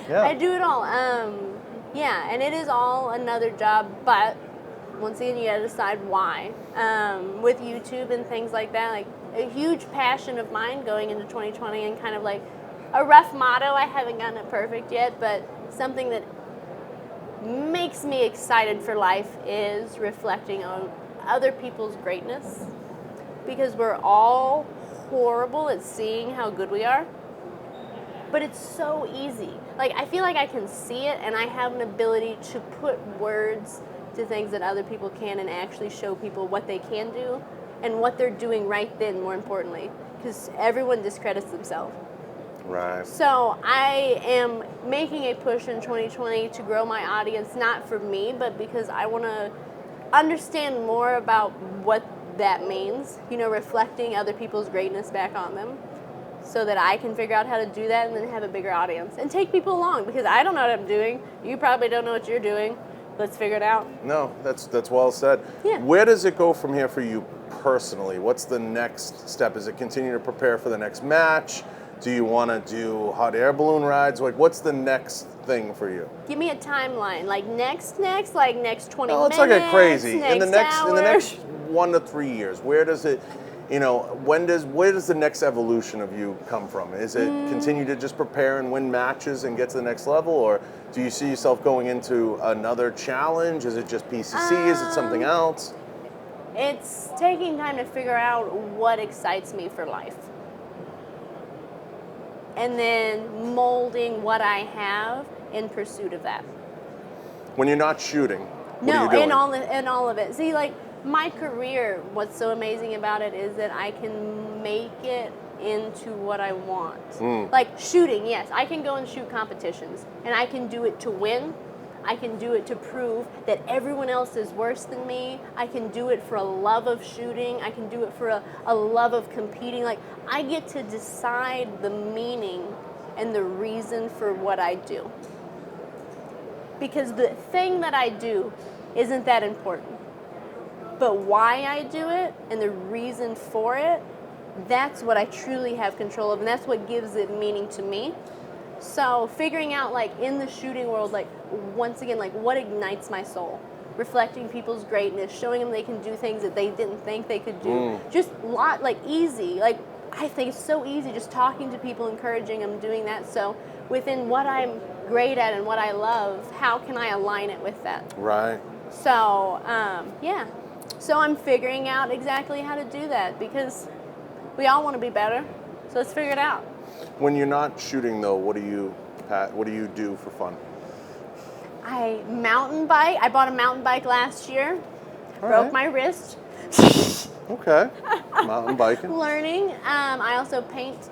Yeah. I do it all. Yeah, and it is all another job, but once again, you gotta decide why. With YouTube and things like that, like a huge passion of mine going into 2020, and kind of like a rough motto. I haven't gotten it perfect yet, but something that makes me excited for life is reflecting on other people's greatness, because we're all horrible at seeing how good we are, but it's so easy. Like, I feel like I can see it, and I have an ability to put words to things that other people can, and actually show people what they can do and what they're doing right then, more importantly, because everyone discredits themselves. Right. So I am making a push in 2020 to grow my audience, not for me, but because I want to understand more about what that means, reflecting other people's greatness back on them, so that I can figure out how to do that and then have a bigger audience and take people along, because I don't know what I'm doing. You probably don't know what you're doing. Let's figure it out. No, that's well said. Yeah. Where does it go from here for you personally? What's the next step? Is it continue to prepare for the next match? Do you want to do hot air balloon rides? Like, what's the next thing for you? Give me a timeline. Like next, like next 20 Well, let's minutes. look at crazy. Next in the hour. next 1 to 3 years, where does it, where does the next evolution of you come from? Is it continue to just prepare and win matches and get to the next level, or do you see yourself going into another challenge? Is it just PCC? Is it something else? It's taking time to figure out what excites me for life, and then molding what I have in pursuit of that. When you're not shooting, what are No, you doing? in all of it. See, like, my career, what's so amazing about it is that I can make it into what I want. Like shooting, yes, I can go and shoot competitions, and I can do it to win. I can do it to prove that everyone else is worse than me. I can do it for a love of shooting. I can do it for a love of competing. Like, I get to decide the meaning and the reason for what I do. Because the thing that I do isn't that important. But why I do it and the reason for it, that's what I truly have control of, and that's what gives it meaning to me. So figuring out, like, in the shooting world, like, once again, like, what ignites my soul? Reflecting people's greatness, showing them they can do things that they didn't think they could do. Just easy. Like, I think it's so easy just talking to people, encouraging them, doing that. So within what I'm great at and what I love, how can I align it with that? Right. So, yeah. So I'm figuring out exactly how to do that, because we all want to be better. So let's figure it out. When you're not shooting, though, what do you do for fun? I mountain bike. I bought a mountain bike last year. Broke my wrist. Okay. Mountain biking. Learning. I also paint.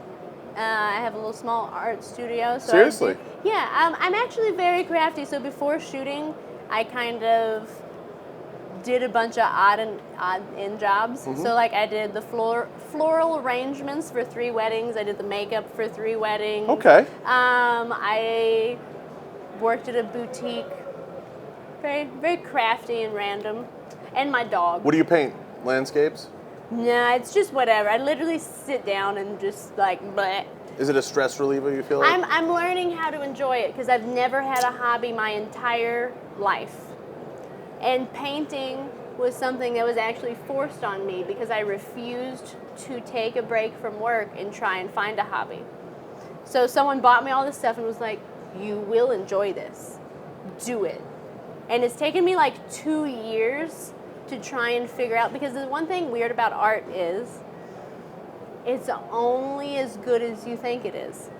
I have a little small art studio. So Seriously? I'm actually very crafty. So before shooting, I kind of did a bunch of odd end jobs. So, like, I did the floral arrangements for 3 weddings. I did the makeup for 3 weddings. Okay. I worked at a boutique. Very, very crafty and random. And my dog. What do you paint? Landscapes? Nah, it's just whatever. I literally sit down and just like, bleh. Is it a stress reliever, you feel like? I'm learning how to enjoy it because I've never had a hobby my entire life. And painting was something that was actually forced on me because I refused to take a break from work and try and find a hobby. So someone bought me all this stuff and was like, you will enjoy this. Do it. And it's taken me like 2 years to try and figure out, because the one thing weird about art is it's only as good as you think it is.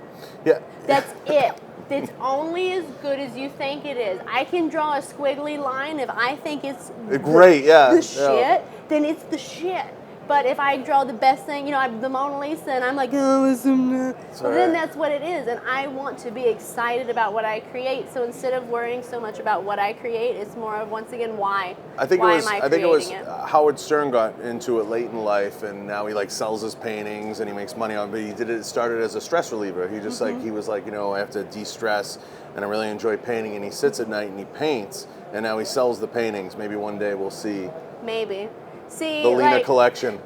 Yeah. That's it. It's only as good as you think it is. I can draw a squiggly line if I think it's Great, yeah. the shit, then it's the shit. But if I draw the best thing, you know, the Mona Lisa, and I'm like, oh, well, then that's what it is. And I want to be excited about what I create. So instead of worrying so much about what I create, it's more of, once again, why. I think why it was. am I think it was creating Howard Stern got into it late in life, and now he like sells his paintings and he makes money on. But he did it. Started as a stress reliever. He just like he was like, you know, I have to de-stress, and I really enjoy painting. And he sits at night and he paints, and now he sells the paintings. Maybe one day we'll see. Maybe. See, the Lena collection.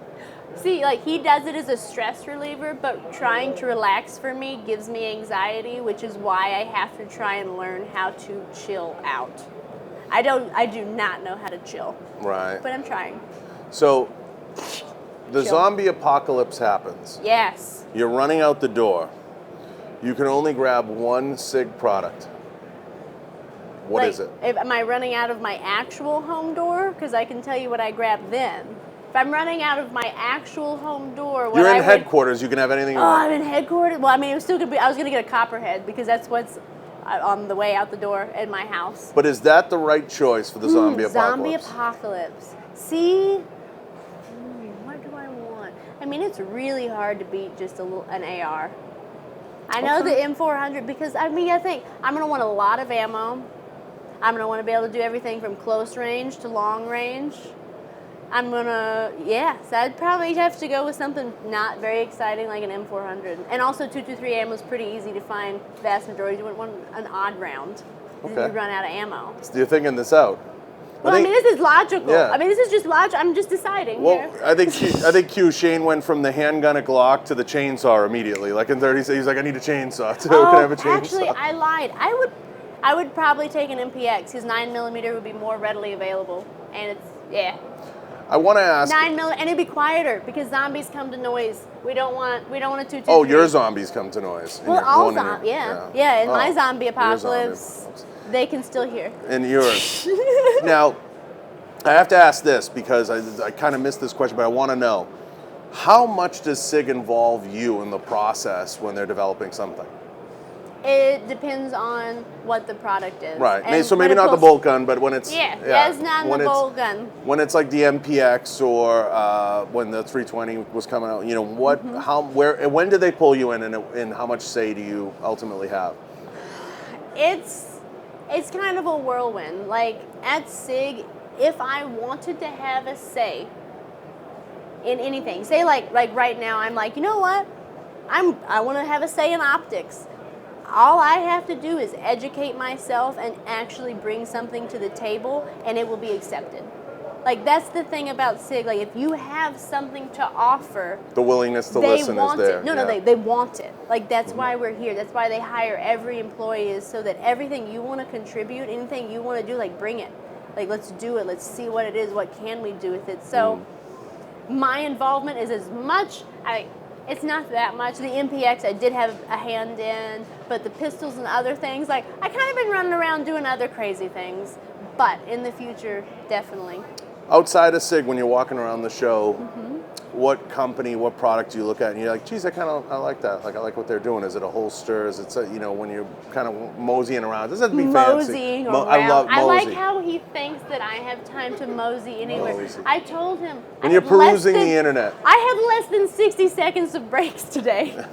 See, like, he does it as a stress reliever, but trying to relax for me gives me anxiety, which is why I have to try and learn how to chill out. I do not know how to chill. Right. But I'm trying. So, the Chill. zombie apocalypse happens. Yes. You're running out the door. You can only grab one SIG product. What is it? Am I running out of my actual home door? Because I can tell you what I grabbed then. If I'm running out of my actual home door, what You're in headquarters. You can have anything you want. I'm in headquarters. Well, I mean, it was still gonna be. I was gonna get a copperhead because that's what's on the way out the door in my house. But is that the right choice for the zombie apocalypse? Zombie apocalypse. See, what do I want? I mean, it's really hard to beat just an AR. I know the M400 because I think I'm gonna want a lot of ammo. I'm gonna want to be able to do everything from close range to long range. So I'd probably have to go with something not very exciting like an M400. And also 223 ammo is pretty easy to find. Vast majority, you wouldn't want an odd round. Okay. You run out of ammo. So you're thinking this out. Well, I mean, this is logical. Yeah. I mean, this is just logical. I'm just deciding Well, here. I think Shane went from the handgun at Glock to the chainsaw immediately. Like in 30 seconds, he's like, I need a chainsaw too. Can I have a chainsaw? Actually, I lied. I would probably take an MPX. His 9mm would be more readily available. And I want to ask. 9mm, and it'd be quieter because zombies come to noise. We don't want a 223. Oh, your zombies come to noise. Well, all zombies. Yeah. In my zombie apocalypse, they can still hear. And yours. Now, I have to ask this because I kind of missed this question, but I want to know. How much does SIG involve you in the process when they're developing something? It depends on what the product is. Right. And so maybe not the bolt gun, but when it's... it's not the bolt gun. When it's like the MPX or when the 320 was coming out, you know, what, how, where, when did they pull you in and how much say do you ultimately have? It's kind of a whirlwind. Like at SIG, if I wanted to have a say in anything, say like right now, I'm like, you know what? I want to have a say in optics. All I have to do is educate myself and actually bring something to the table, and it will be accepted. Like, that's the thing about SIG. Like, if you have something to offer, the willingness to listen is there. They want it. Like, that's why we're here. That's why they hire every employee, is so that everything you want to contribute, anything you want to do, like, bring it. Like, let's do it. Let's see what it is. What can we do with it? So, my involvement is as much... It's not that much. The MPX I did have a hand in, but the pistols and other things, like, I kind of been running around doing other crazy things. But in the future, definitely. Outside of SIG, when you're walking around the show, what company, what product do you look at and you're like, geez, I like that. Like, I like what they're doing. Is it a holster? Is it, you know, when you're kind of moseying around? Does that have to be Moseying fancy? around. I love mosey. I like how he thinks that I have time to mosey anywhere. Mosey. I told him. When you're perusing the internet. I had less than 60 seconds of breaks today.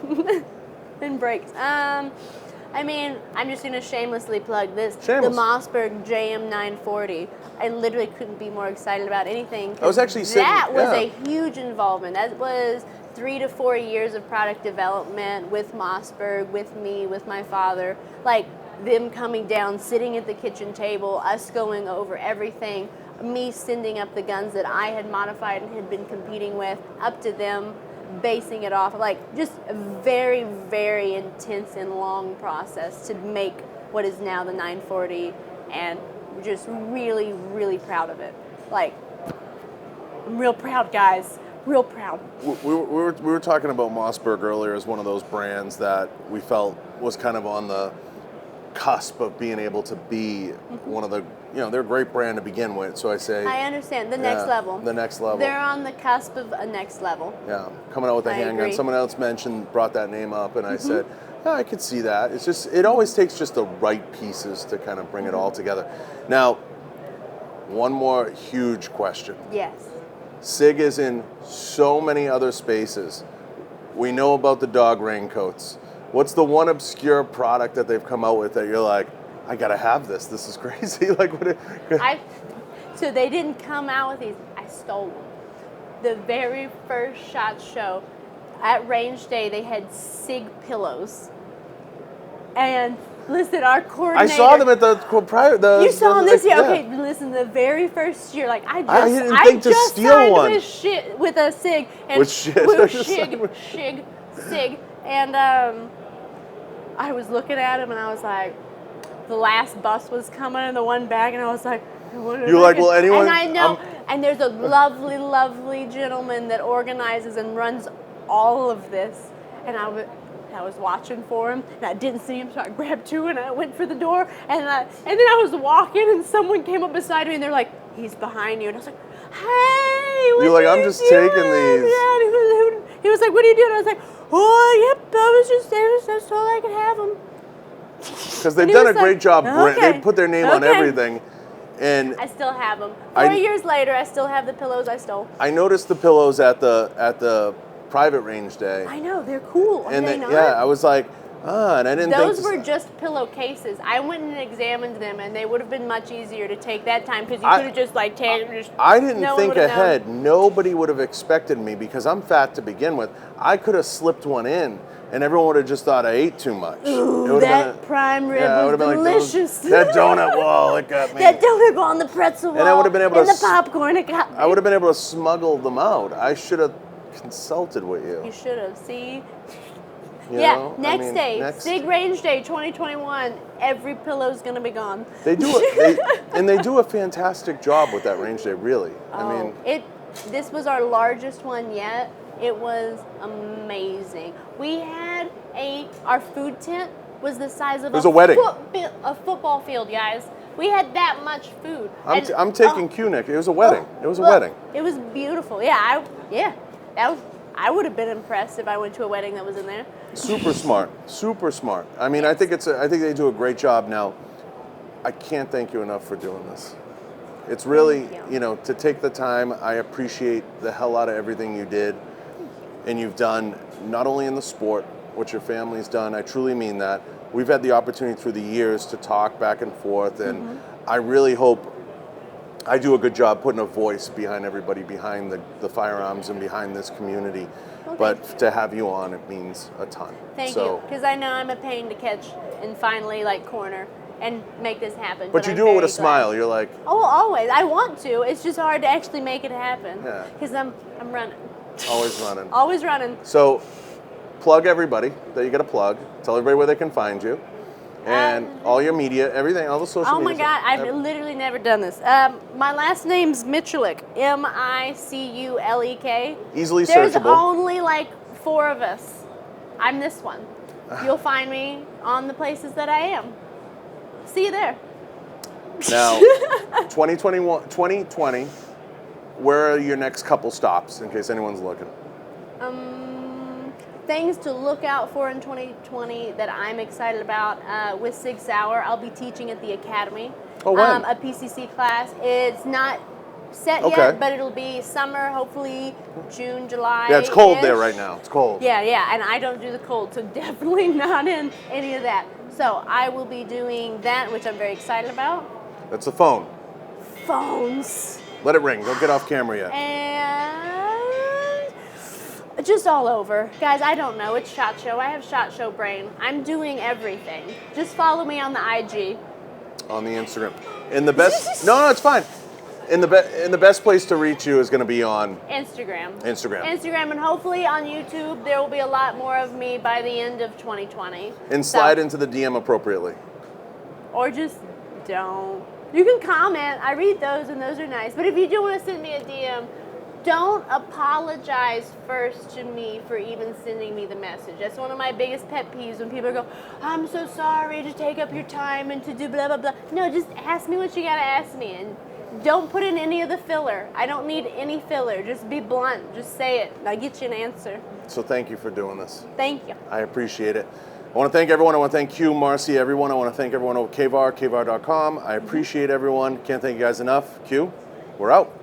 breaks. I mean, I'm just going to shamelessly plug this. Shameless. The Mossberg JM940. I literally couldn't be more excited about anything. I was actually sitting... That was a huge involvement. That was 3 to 4 years of product development with Mossberg, with me, with my father. Like, them coming down, sitting at the kitchen table, us going over everything. me sending up the guns that I had modified and had been competing with, up to them basing it off, like just a very, very intense and long process to make what is now the 940, and just really, really proud of it. Like, I'm real proud, guys. Real proud. We were talking about Mossberg earlier as one of those brands that we felt was kind of on the cusp of being able to be one of the, they're a great brand to begin with. So I say, I understand the next level. The next level. They're on the cusp of a next level. Yeah, coming out with a handgun. Agree. Someone else brought that name up, and I said, yeah, I could see that. It's just, it always takes just the right pieces to kind of bring it all together. Now, one more huge question. Yes. SIG is in so many other spaces. We know about the dog raincoats. What's the one obscure product that they've come out with that you're like, I gotta have this. This is crazy. Like, what? So they didn't come out with these. I stole them. The very first SHOT Show at Range Day, they had SIG pillows. And listen, our coordinator. I saw them at the You saw them this year? Yeah. Okay, listen, the very first year, like I didn't think to just steal signed one. with a SIG. And With shit. SIG. And I was looking at him and I was like, the last bus was coming in the one bag, and I was like, you were like, well, anyone? And I know, and there's a lovely, lovely gentleman that organizes and runs all of this, and I was watching for him, and I didn't see him, so I grabbed two, and I went for the door, and then I was walking, and someone came up beside me, and they're like, he's behind you, and I was like, hey, what You're like, are I'm you just doing? taking these. Yeah, and he was like, what are you doing? I was like, oh, yep, I was just told I could have them. Because they've done a great job. Okay. They put their name on everything. And I still have them. 4 years later, I still have the pillows I stole. I noticed the pillows at the private Range Day. I know, they're cool. Are they not? Yeah, I was like, and I didn't think... Those were just pillowcases. I went and examined them, and they would have been much easier to take that time, because you could have just like taken... I didn't think ahead. Nobody would have expected me, because I'm fat to begin with. I could have slipped one in, and everyone would have just thought I ate too much. Ooh, that prime rib was delicious. Like that donut wall, it got me. That donut wall and the pretzel wall. And I would have been able and to... the popcorn, it got me. I would have been able to smuggle them out. I should have consulted with you. You should have, see? You next day, SIG Range Day 2021, every pillow's going to be gone. They do it, and they do a fantastic job with that Range Day, really. This was our largest one yet. It was amazing. We had our food tent was the size of a wedding. A football field, guys. We had that much food. I'm taking Q-Nick. It was a wedding. It was a wedding. It was beautiful. Yeah, I would have been impressed if I went to a wedding that was in there. Super smart. Super smart. I mean, I think they do a great job. Now, I can't thank you enough for doing this. It's really, to take the time. I appreciate the hell out of everything you did and you've done, not only in the sport, what your family's done. I truly mean that. We've had the opportunity through the years to talk back and forth, and I really hope I do a good job putting a voice behind everybody, behind the firearms and behind this community. Okay. But to have you on, it means a ton. Thank you, because I know I'm a pain to catch and finally corner and make this happen. But you do it with a smile. You're like, oh, always. I want to. It's just hard to actually make it happen. Yeah. Because I'm running. Always running. Always running. So, plug everybody that you got to plug. Tell everybody where they can find you. And all your media, everything, all the social media. Oh my God, I've literally never done this. My last name's Miculek, Miculek. Easily There's searchable. only 4 of us. I'm this one. You'll find me on the places that I am. See you there. Now, 2020, where are your next couple stops, in case anyone's looking? Things to look out for in 2020 that I'm excited about. With SIG Sauer, I'll be teaching at the Academy. Oh, when? A PCC class. It's not set yet, but it'll be summer, hopefully June, July. Yeah, it's cold there right now. It's cold. Yeah, and I don't do the cold, so definitely not in any of that. So I will be doing that, which I'm very excited about. That's the phone. Phones. Let it ring. Don't get off camera yet. And just all over. Guys, I don't know. It's SHOT Show. I have SHOT Show brain. I'm doing everything. Just follow me on the IG. On the Instagram. And the best... No, it's fine. And the best place to reach you is going to be on Instagram. Instagram. And hopefully on YouTube there will be a lot more of me by the end of 2020. And slide into the DM appropriately. Or just don't. You can comment. I read those and those are nice. But if you do want to send me a DM, don't apologize first to me for even sending me the message. That's one of my biggest pet peeves when people go, I'm so sorry to take up your time and to do blah, blah, blah. No, just ask me what you got to ask me. And don't put in any of the filler. I don't need any filler. Just be blunt. Just say it. I'll get you an answer. So thank you for doing this. Thank you. I appreciate it. I want to thank everyone. I want to thank Q, Marcy, everyone. I want to thank everyone over Kvar, kvar.com. I appreciate everyone. Can't thank you guys enough. Q, we're out.